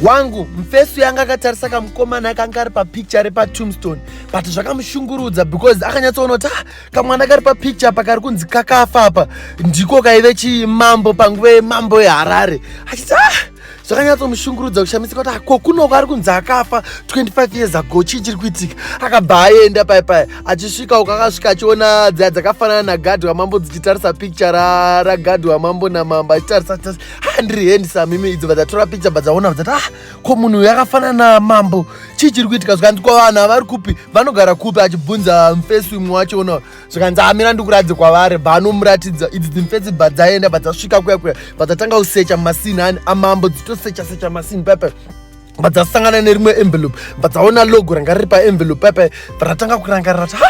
wangu mfesu yanga akatarisa kamukomana akanga ari papicture repatombstone but zvakamushungurudza because akanyatsoona kuti kamwana kari papicture apa kari kunzi kakafa apa ndiko kaive chimambo panguva yemambo yeHarare achiti zvakanyatsomushungurudza kushamisika kuti ko kunoko ari kunzi akafa 25 years ago chii chiri kuitika. Akabva aenda paipai achisvika uko akasvika achiona dzaya dzakafanana nagadhi wamambo dzichitarisa picture ragadhi wamambo namambo achitarisa handiri handsome imi idzi vadzatora picture vadzaona vadzati ko munhu uyu akafanana namambo chii chiri kuitika. Zvikanzi ko vanhu avari kupi vanogara kupi achibvunza mufesi umwe wachoona zvikanzi amira ndikuradze kwavari vanomuratidza idzi dzimfesi bvadzaenda vadzasvika kuya vadzatanga kusecha masinani amambo dzitosecha masini paipai vadzasangana nerimwe envelope vadzaona logo ranga riri paenvelope paipai varatanga kurangarira kuti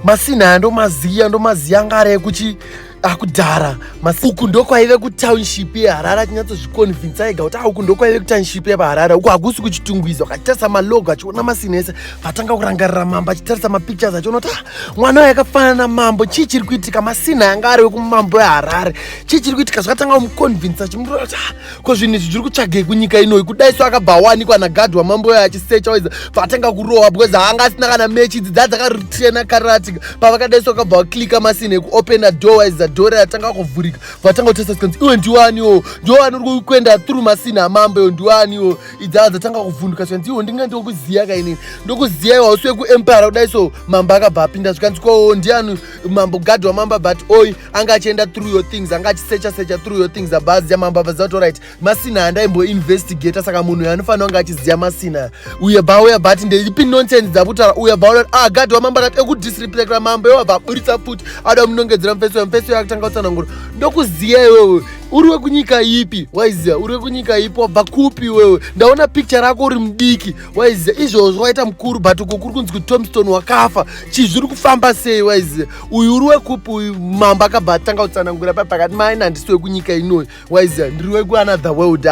masini aya ndomaziya anga ari ekuchi akudhara uku ndokwaive kutownship yeHarare achinyatsozviconvinsa ega kuti uku ndokwaive kutownship yeHarare uku hakusi kuchitungwiza akatarisa malogo achiona masini ese vatanga kurangarira mambo achitarisa mapictures achiona kuti mwana wayo akafanana namambo chii chiri kuitika masini anga ari wekumambo yeHarare chii chiri kuitika. Zvakatanga kumuconvinsa achimurova kuti ko zvinhu izvi zviri kutsvagei kunyika inoi kudai so akabva awanikwa nagadhi wamambo wayo achisecha waiza vatanga kurohwa because haanga asina kana mechi idzi dzadzakaritena karatika pavakadai so akabva waklika masini ekuopena door waiza dhora yatanga kuvhurika vatanga kutesa sikanzi iwe ndiwaniwo ndiwani uri kuenda through masini amambo iwo ndiwaniwo idzava dzatanga kuvhunduka zvikanzi iwo ndinge ndokuziya kainini ndokuziya iwa usiwe kuempire kudai so mambo akabva apinda zvikanzi ko ndiani mambo gadhi wamambo but oyi anga achienda through your things anga achisecha through your things abazi yamambo abvaziva kuti right masini andaimboinvestigata saka munhu uyu anofanira kunge achiziya masini uye bauya but ndeipi nonsense dzakutaura uye baura gadhi wamambo akati ekudisrespecta mambo iwo abva aburitsa futi ada munongedzera mufesi yakatanga kutsanangura ndokuziya iwewe uri wekunyika ipi waiziya uri wekunyika ipi wabva kupi iwewe ndaona picture rako uri mudiki waiziya izvozvo waita mukuru but uko kuri kunzi kutombstone wakafa chii zviri kufamba sei waiziya uyu uri wekupi uyu mambo akabva atanga kutsanangura pakati maina handisi wekunyika inoi waiziya ndiri wekuanother world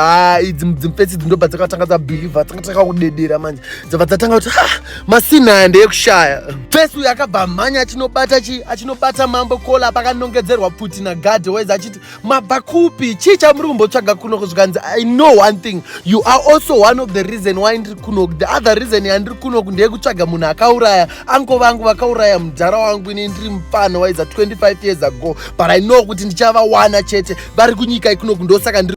idzi dzimfesi idzi ndobva dzakatanga dzabhilivha dzakatanga kudedera manje dzabva dzatanga kuti masini aya ndeyekushaya. Fesi uyu akabva mhanya achinobata mambo kola pakanongedzerwa puti nagadhi waiza achiti mabva kupi chii chamuri kumbotsvaga kunoko zvikanzi I know one thing you are also one of the reason why ndiri kunoku the other reason yandiri kunoku ndeyekutsvaga munhu akauraya anko vangu vakauraya mudhara wangu ini ndiri mufana waiza 25 years ago but I know kuti ndichavawana chete vari kunyika ikunoku ndosaka ndiri